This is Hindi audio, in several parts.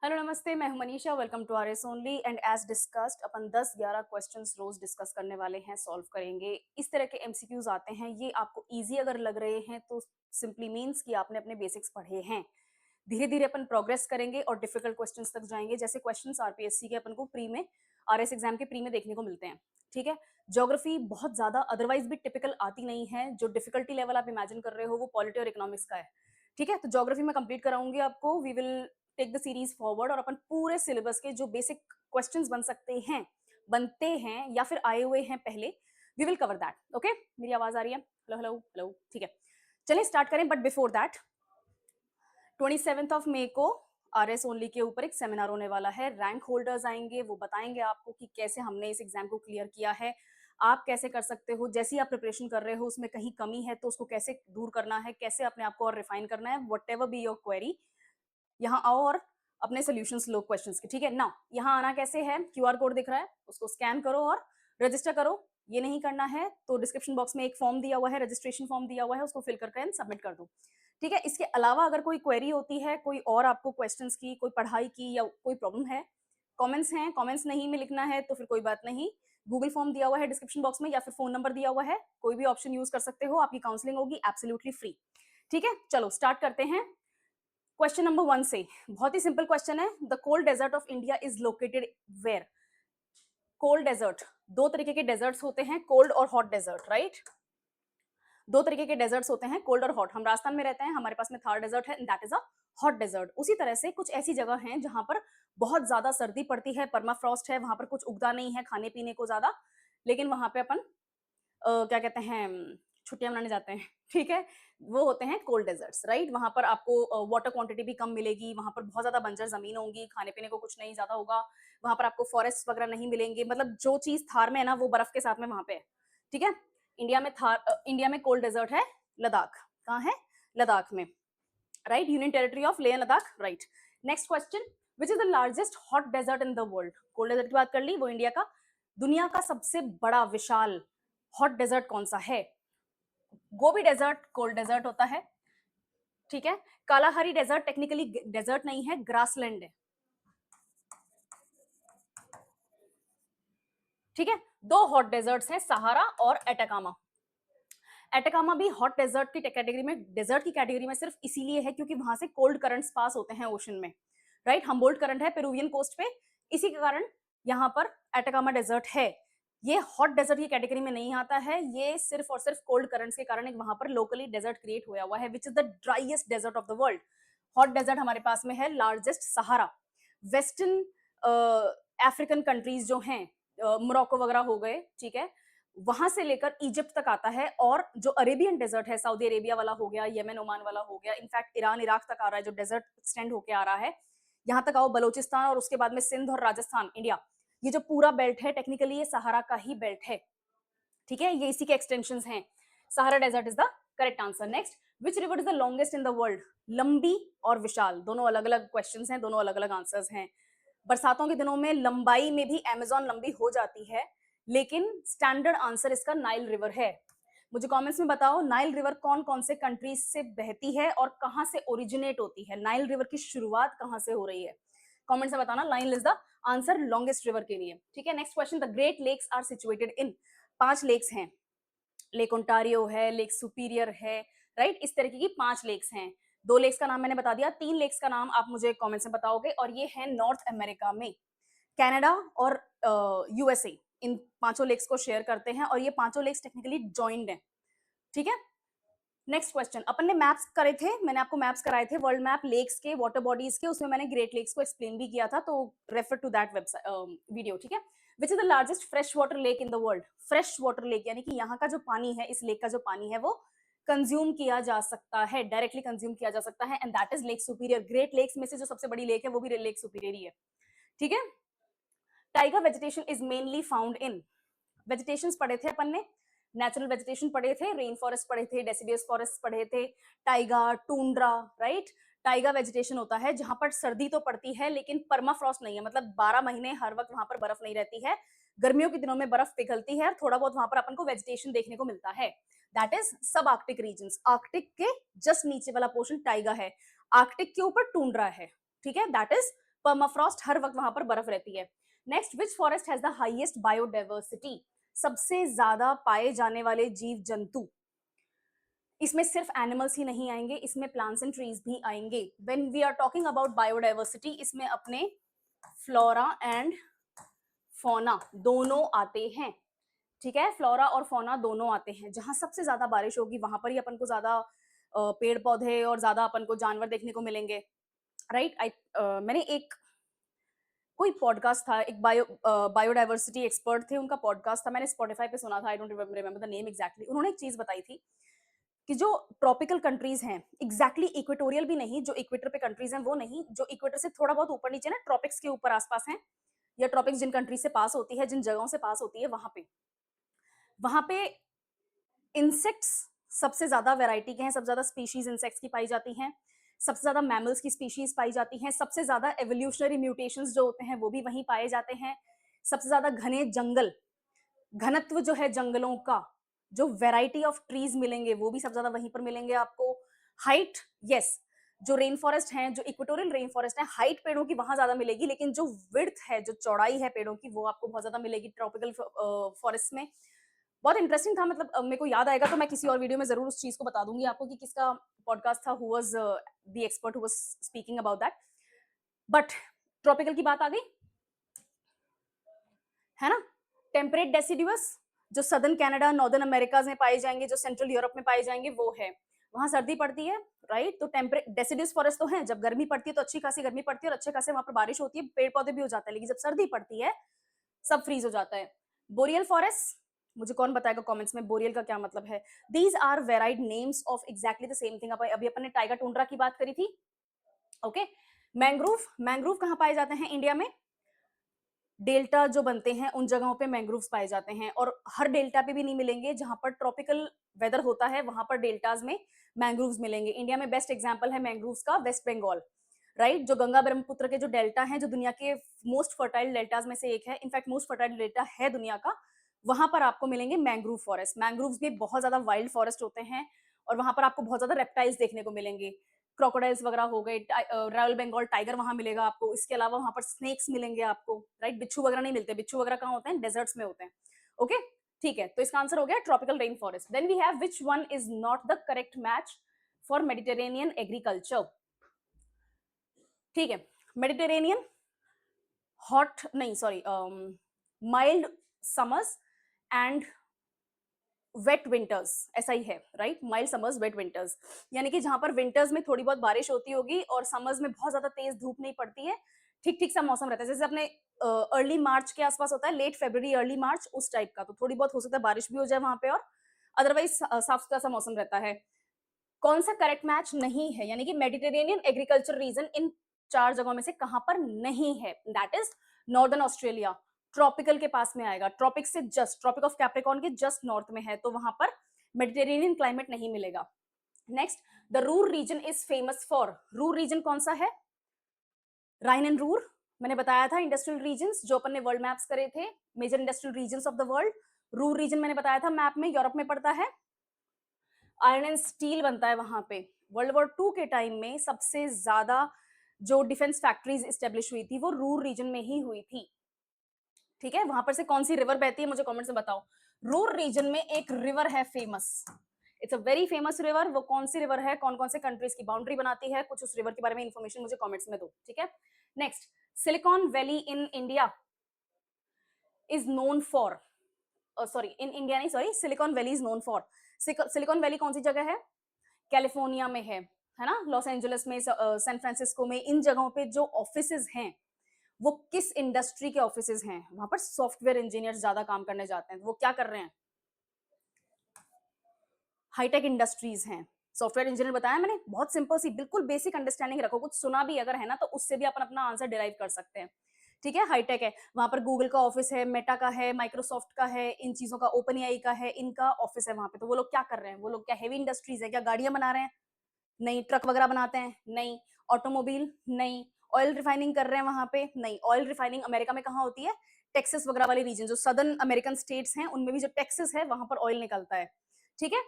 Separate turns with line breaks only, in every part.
हेलो नमस्ते, मैं हूं Manisha. Welcome to R S only. And as discussed अपन 10-11 क्वेश्चंस रोज डिस्कस करने वाले हैं, सॉल्व करेंगे। इस तरह के एमसीक्यूज आते हैं, ये आपको इजी अगर लग रहे हैं तो सिंपली मीन्स कि आपने अपने बेसिक्स पढ़े हैं। धीरे धीरे अपन प्रोग्रेस करेंगे और डिफिकल्ट क्वेश्चंस तक जाएंगे। जैसे क्वेश्चंस आरपीएससी के अपन को प्री में, आरएस एग्जाम के प्री में देखने को मिलते हैं। ठीक है। ज्योग्राफी बहुत ज्यादा अदरवाइज भी टिपिकल आती नहीं है। जो डिफिकल्टी लेवल आप इमेजिन कर रहे हो वो पॉलिटी और इकोनॉमिक्स का है। ठीक है, तो ज्योग्राफी में कंप्लीट कराऊंगी आपको। We will take the series forward और अपन पूरे सिलेबस के जो बेसिक क्वेश्चंस बन सकते हैं, बनते हैं या फिर आए हुए हैं पहले, we will cover that. Okay, मेरी आवाज आ रही है? हेलो हेलो हेलो, ठीक है। चलिए स्टार्ट करें, बट बिफोर दैट 27 मई को आरएस ओनली के ऊपर एक सेमिनार होने वाला है। रैंक होल्डर्स आएंगे, वो बताएंगे आपको कि कैसे हमने इस एग्जाम को क्लियर किया है, आप कैसे कर सकते हो। जैसे ही आप प्रिपरेशन कर रहे हो उसमें कहीं कमी है तो उसको कैसे दूर करना है, कैसे अपने आप को और रिफाइन करना है। What ever be your query, यहाँ आओ और अपने सोल्यूशंस लो क्वेश्चंस के। ठीक है ना। यहाँ आना कैसे है? क्यूआर कोड दिख रहा है, उसको स्कैन करो और रजिस्टर करो। ये नहीं करना है तो डिस्क्रिप्शन बॉक्स में एक फॉर्म दिया हुआ है, रजिस्ट्रेशन फॉर्म दिया हुआ है, उसको फिल करके एंड सबमिट कर दो। ठीक है। इसके अलावा अगर कोई क्वेरी होती है, कोई और आपको क्वेश्चंस की, कोई पढ़ाई की या कोई प्रॉब्लम है, कमेंट्स हैं, कमेंट्स नहीं में लिखना है तो फिर कोई बात नहीं। गूगल फॉर्म दिया हुआ है डिस्क्रिप्शन बॉक्स में या फिर फोन नंबर दिया हुआ है, कोई भी ऑप्शन यूज कर सकते हो। आपकी काउंसलिंग होगी एब्सोल्युटली फ्री। ठीक है, चलो स्टार्ट करते हैं। क्वेश्चन नंबर 1 से, बहुत ही सिंपल क्वेश्चन है। The cold desert of India is located where? Cold desert, दो तरीके के डेजर्ट्स होते हैं, कोल्ड और हॉट डेजर्ट, राइट। दो तरीके के डेजर्ट्स होते हैं, कोल्ड और हॉट। हम राजस्थान में रहते हैं, हमारे पास में थार डेजर्ट है, that is a hot desert. उसी तरह से कुछ ऐसी जगह हैं जहां पर बहुत ज्यादा सर्दी पड़ती है, परमाफ्रॉस्ट है, वहां पर कुछ उगता नहीं है खाने पीने को ज्यादा, लेकिन वहां पे अपन क्या कहते हैं, छुट्टियां मनाने जाते हैं। ठीक है, वो होते हैं कोल्ड डेजर्ट्स, राइट। वहां पर आपको वाटर क्वांटिटी भी कम मिलेगी, वहां पर बहुत ज्यादा बंजर जमीन होगी, खाने पीने को कुछ नहीं ज्यादा होगा, वहां पर आपको फॉरेस्ट वगैरह नहीं मिलेंगे। मतलब जो चीज थार में है ना, वो बर्फ के साथ में वहां पे है। ठीक है। इंडिया में कोल्ड डेजर्ट है लद्दाख। कहाँ है? लद्दाख में, right. Union territory of Leh Ladakh, right. Next question, which is the largest hot desert in the world? Cold desert की बात कर ली, वो इंडिया का। दुनिया का सबसे बड़ा विशाल हॉट डेजर्ट कौन सा है? गोबी डेजर्ट कोल्ड डेजर्ट होता है। ठीक है। कालाहारी डेजर्ट टेक्निकली डेजर्ट नहीं है, ग्रासलैंड है। ठीक है। दो हॉट डेजर्ट्स हैं, सहारा और एटाकामा। एटाकामा भी हॉट डेजर्ट की कैटेगरी में, डेजर्ट की कैटेगरी में सिर्फ इसीलिए है क्योंकि वहां से कोल्ड करंट्स पास होते हैं ओशन में, राइट। हम्बोल्ट करंट है पेरुवियन कोस्ट पे, इसी के कारण यहाँ पर एटाकामा डेजर्ट है। ये हॉट डेजर्ट की कैटेगरी में नहीं आता है, ये सिर्फ और सिर्फ कोल्ड करंट्स के कारण एक वहां पर लोकली डेजर्ट क्रिएट हुआ हुआ है, which is the driest desert of the world. Hot desert हमारे पास में है largest Sahara. Western African countries जो हैं, मोरक्को वगैरह हो गए, ठीक है, वहां से लेकर इजिप्ट तक आता है। और जो अरेबियन डेजर्ट है, सऊदी अरेबिया वाला हो गया, येमेन ओमान वाला हो गया, इनफैक्ट ईरान इराक तक आ रहा है जो डेजर्ट एक्सटेंड होके आ रहा है। यहाँ तक आओ बलोचिस्तान और उसके बाद में सिंध और राजस्थान, इंडिया। ये जो पूरा बेल्ट है टेक्निकली ये सहारा का ही बेल्ट है। ठीक है, ये इसी के एक्सटेंशन हैं। Sahara desert is the correct answer. Next, which river is the longest in the world? लंबी और विशाल, दोनों अलग अलग क्वेश्चन हैं, दोनों अलग अलग आंसर्स हैं। बरसातों के दिनों में लंबाई में भी अमेजोन लंबी हो जाती है, लेकिन स्टैंडर्ड आंसर इसका नाइल रिवर है। मुझे कमेंट्स में बताओ, नाइल रिवर कौन कौन से कंट्रीज से बहती है और कहां से ओरिजिनेट होती है? नाइल रिवर की शुरुआत कहां से हो रही है? कमेंट से बताना। Nile is the answer longest river के लिए। ठीक है। Next question, the Great Lakes are situated in? 5 lakes हैं, लेक ओंटारियो है, लेक सुपीरियर है, राइट। इस तरीके की 5 लेक्स हैं। 2 लेक्स का नाम मैंने बता दिया, 3 लेक्स का नाम आप मुझे कमेंट्स में बताओगे, और ये है नॉर्थ अमेरिका में। कनाडा और यूएसए इन पांचों लेक्स को शेयर करते हैं और ये पांचों लेक्स टेक्निकली जॉइंड हैं। ठीक है। नेक्स्ट क्वेश्चन, अपन ने मैप्स करे थे, मैंने आपको मैप्स कराए थे, वर्ल्ड मैप लेक्स के, वाटर बॉडीज के, उसमें मैंने ग्रेट लेक्स को एक्सप्लेन भी किया था, तो refer to that website video. ठीक है। Which is the largest fresh water lake in the world? Fresh water lake यानी कि यहाँ का जो पानी है, इस लेक का जो पानी है वो कंज्यूम किया जा सकता है, डायरेक्टली कंज्यूम किया जा सकता है, and that is Lake Superior. Great Lakes में से जो सबसे बड़ी लेक है वो भी लेक सुपीरियर ही है। ठीक है। Tiger vegetation is mainly found in? Vegetations पढ़े थे अपन ने, नेचुरल वेजिटेशन पढ़े थे, रेन फॉरेस्ट पढ़े थे, डेसिडियस फॉरेस्ट पढ़े थे, Tyga, tundra, right. Tyga vegetation होता है जहां पर सर्दी तो पड़ती है लेकिन परमाफ्रॉस्ट नहीं है, मतलब 12 महीने हर वक्त वहां पर बर्फ नहीं रहती है। गर्मियों के दिनों में बर्फ पिघलती है और थोड़ा बहुत वहां पर अपन को वेजिटेशन देखने को मिलता है। दैट इज सब आर्कटिक रीजन। आर्कटिक के जस्ट नीचे वाला पोर्शन टाइगा है, आर्कटिक के ऊपर टूंड्रा है। ठीक है, दैट इज परमाफ्रॉस्ट, हर वक्त वहां पर बर्फ रहती है। Next, which forest has the highest biodiversity, सबसे ज्यादा पाए जाने वाले जीव जंतु। इसमें सिर्फ एनिमल्स ही नहीं आएंगे, इसमें प्लांट्स एंड ट्रीज भी आएंगे। When we are talking about biodiversity, इसमें अपने फ्लोरा एंड फौना दोनों आते हैं, ठीक है, फ्लोरा और फौना दोनों आते हैं। जहां सबसे ज्यादा बारिश होगी वहां पर ही अपन को ज्यादा पेड़ पौधे और ज्यादा अपन को जानवर देखने को मिलेंगे, राइट। मैंने एक कोई पॉडकास्ट था, एक बायोडाइवर्सिटी एक्सपर्ट थे, उनका पॉडकास्ट था, मैंने स्पॉटिफाई पे सुना था, I don't remember the name exactly. उन्होंने एक चीज बताई थी कि जो ट्रॉपिकल कंट्रीज हैं, एग्जैक्टली इक्वेटोरियल भी नहीं, जो इक्वेटर पे कंट्रीज हैं वो नहीं, जो इक्वेटर से थोड़ा बहुत ऊपर नीचे ना, ट्रॉपिक्स के ऊपर आसपास हैं, या ट्रॉपिक्स जिन कंट्रीज से पास होती है, जिन जगहों से पास होती है, वहां पे इंसेक्ट्स सबसे ज्यादा वैरायटी के हैं, सबसे ज्यादा स्पीशीज इंसेक्ट्स की पाई जाती हैं, सबसे ज्यादा मैमल्स की स्पीशीज पाई जाती हैं, सबसे ज्यादा एवोल्यूशनरी म्यूटेशंस जो होते हैं वो भी वहीं पाए जाते हैं, सबसे ज्यादा घने जंगल, घनत्व जो है जंगलों का, जो वैरायटी ऑफ ट्रीज मिलेंगे वो भी सबसे ज्यादा वहीं पर मिलेंगे आपको। हाइट, यस, जो रेन फॉरेस्ट है, जो इक्वेटोरियल रेन फॉरेस्ट है, हाइट पेड़ों की वहां ज्यादा मिलेगी, लेकिन जो विड्थ है, जो चौड़ाई है पेड़ों की, वो आपको बहुत ज्यादा मिलेगी ट्रॉपिकल फॉरेस्ट में। बहुत इंटरेस्टिंग था, मतलब मेरे को याद आएगा तो मैं किसी और वीडियो में जरूर उस चीज को बता दूंगी आपको कि किसका पॉडकास्ट था, who was the expert who was speaking about that. But tropical की बात आ गई, है ना। टेम्परेट डेसिडुअस, जो सदर्न कनाडा, नॉर्दर्न अमेरिका में पाए जाएंगे, जो सेंट्रल यूरोप में पाए जाएंगे, वो है, वहां सर्दी पड़ती है, राइट। तो टेम्परेट डेसिडुअस फॉरेस्ट तो है, जब गर्मी पड़ती है तो अच्छी खासी गर्मी पड़ती है और अच्छे खासे वहां पर बारिश होती है, पेड़ पौधे भी हो जाते हैं, लेकिन जब सर्दी पड़ती है सब फ्रीज हो जाता है। बोरियल फॉरेस्ट, मुझे कौन बताएगा कमेंट्स में बोरियल का क्या मतलब है। These are varied names of exactly the same thing. अभी अपन ने टाइगर टुंड्रा की बात करी थी, ओके। मैंग्रोव, मैंग्रोव कहाँ पाए जाते हैं इंडिया में, डेल्टा जो बनते हैं उन जगहों पे मैंग्रोव्स पाए जाते हैं, और हर डेल्टा पे भी नहीं मिलेंगे, जहां पर ट्रॉपिकल वेदर होता है वहां पर डेल्टाज में मैंग्रोव्स मिलेंगे। इंडिया में बेस्ट एग्जांपल है मैंग्रोव्स का वेस्ट बंगाल, राइट। जो गंगा ब्रह्मपुत्र के जो डेल्टा हैं, जो दुनिया के मोस्ट फर्टाइल डेल्टाज में से एक है, इनफैक्ट मोस्ट फर्टाइल डेल्टा है दुनिया का, वहां पर आपको मिलेंगे मैंग्रोव फॉरेस्ट। मैंग्रोव्स भी बहुत ज्यादा वाइल्ड फॉरेस्ट होते हैं, और वहां पर आपको बहुत ज्यादा रेप्टाइल्स देखने को मिलेंगे, क्रोकोडाइल्स वगैरह हो गए, रॉयल बंगाल टाइगर वहां मिलेगा आपको, इसके अलावा वहां पर स्नेक्स मिलेंगे आपको, राइट। बिच्छू वगैरह नहीं मिलते, बिच्छू वगैरह कहाँ होते हैं, डेजर्ट्स में होते हैं, ओके। ठीक है, तो इसका आंसर हो गया tropical rain forest. Then we have which one is not the correct match for Mediterranean agriculture, ठीक है। मेडिटेरेनियन हॉट नहीं, sorry, mild summers and wet winters, ऐसा ही है, right. Mild summers, wet winters, यानी कि जहां पर विंटर्स में थोड़ी बहुत बारिश होती होगी और समर्स में बहुत ज्यादा तेज धूप नहीं पड़ती है, ठीक ठीक सा मौसम रहता है, जैसे अपने अर्ली मार्च के आसपास होता है, लेट फरवरी अर्ली मार्च, उस टाइप का। तो थोड़ी बहुत हो सकता है बारिश भी हो जाए वहां पे, और अदरवाइज साफ सुथरा सा मौसम रहता है। कौन सा करेक्ट मैच नहीं है, यानी कि मेडिटेरेनियन एग्रीकल्चर रीजन इन चार जगहों में से कहां पर नहीं है, that is northern Australia, tropical के पास में आएगा, ट्रॉपिक से जस्ट, ट्रॉपिक ऑफ कैप्रिकॉर्न के जस्ट नॉर्थ में है, तो वहां पर मेडिटेरेनियन क्लाइमेट नहीं मिलेगा। Next, the Ruhr region is famous for, Ruhr region कौन सा है, राइन एंड रूर, मैंने बताया था इंडस्ट्रियल रीजन्स जो अपन ने वर्ल्ड मैप्स करे थे, major industrial regions of the world. Ruhr region मैंने बताया था मैप में, यूरोप में पड़ता है, आयरन एंड स्टील बनता है वहां पे। वर्ल्ड वॉर टू के टाइम में सबसे ज्यादा जो डिफेंस फैक्ट्रीज स्टेब्लिश हुई थी वो रूर रीजन में ही हुई थी, ठीक है। वहां पर से कौन सी रिवर बहती है मुझे कमेंट्स में बताओ। रूर रीजन में एक रिवर है famous, it's a very famous river, वो कौन सी रिवर है, कौन कौन से कंट्रीज की बाउंड्री बनाती है, कुछ उस रिवर के बारे में इंफॉर्मेशन मुझे कमेंट्स में दो, ठीक है। Next, Silicon Valley in India is known for, sorry in India नहीं, sorry, Silicon Valley is known for, Silicon Valley कौन सी जगह है, कैलिफोर्निया में है ना, लॉस एंजलिस में, सैन फ्रांसिस्को में, इन जगहों पे जो ऑफिसेज हैं वो किस इंडस्ट्री के ऑफिसेज हैं, वहां पर सॉफ्टवेयर इंजीनियर्स ज्यादा काम करने जाते हैं, वो क्या कर रहे हैं, हाईटेक इंडस्ट्रीज हैं। सॉफ्टवेयर इंजीनियर बताया मैंने, बहुत सिंपल सी बिल्कुल बेसिक अंडरस्टैंडिंग रखो, कुछ सुना भी अगर है ना तो उससे भी अपन अपना आंसर डिराइव कर सकते हैं, ठीक है। हाईटेक है, वहां पर गूगल का ऑफिस है, मेटा का है, माइक्रोसॉफ्ट का है, इन चीजों का, ओपन एआई का है, इनका ऑफिस है वहां पे। तो वो लोग क्या कर रहे हैं, वो लोग क्या हेवी इंडस्ट्रीज है क्या, गाड़ियां बना रहे हैं, नहीं, ट्रक वगैरह बनाते हैं, नहीं, ऑटोमोबाइल, नहीं, ऑयल रिफाइनिंग कर रहे हैं वहां पे, नहीं। ऑयल रिफाइनिंग अमेरिका में कहाँ होती है, टेक्सास वगैरह वाली रीजन, जो सदर्न अमेरिकन स्टेट्स हैं उनमें भी जो टेक्सास है वहां पर ऑयल निकलता है, ठीक है।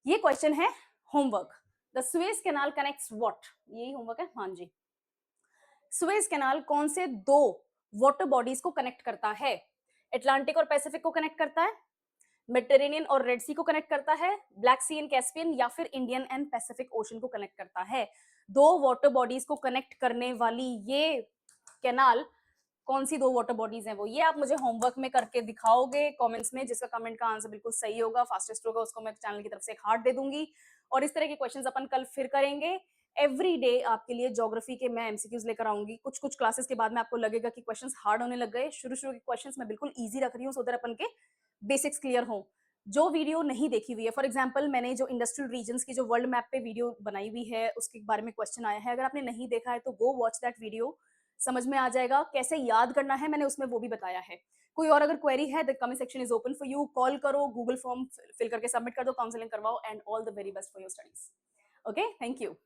ये क्वेश्चन है homework, the Suez canal connects what, यही होमवर्क है, हाँ जी। सुएज कैनाल कौन से दो वाटर बॉडीज को कनेक्ट करता है? अटलांटिक और पैसिफिक को कनेक्ट करता है, मेडिटेरेनियन और रेड सी को कनेक्ट करता है, ब्लैक सी एंड कैस्पियन, या फिर इंडियन एंड पैसिफिक ओशन को कनेक्ट करता है? दो वाटर बॉडीज को कनेक्ट करने वाली ये कैनाल कौन सी दो वाटर बॉडीज हैं वो? ये आप मुझे होमवर्क में करके दिखाओगे कमेंट्स में। जिसका कमेंट का आंसर बिल्कुल सही होगा, फास्टेस्ट होगा, उसको मैं चैनल की तरफ से एक हार्ट दे दूंगी। और इस तरह के क्वेश्चंस अपन कल फिर करेंगे। एवरी डे आपके लिए ज्योग्राफी के मैं एमसीक्यूज लेकर आऊंगी। कुछ कुछ क्लासेस के बाद में आपको लगेगा कि क्वेश्चंस हार्ड होने लग गए, शुरू शुरू के क्वेश्चंस मैं बिल्कुल इजी रख रही हूँ, सो दैट अपन के बेसिक्स क्लियर हों। जो वीडियो नहीं देखी हुई है, फॉर एग्जाम्पल मैंने जो इंडस्ट्रियल रीजन्स की जो वर्ल्ड मैप पे वीडियो बनाई हुई है उसके बारे में क्वेश्चन आया है, अगर आपने नहीं देखा है तो गो वॉच दैट वीडियो, समझ में आ जाएगा। कैसे याद करना है मैंने उसमें वो भी बताया है। कोई और अगर क्वेरी है, the comment section is open for you. Call करो, गूगल फॉर्म फिल करके सबमिट कर दो, काउंसलिंग करवाओ, and all the very best for your studies. Okay, thank you.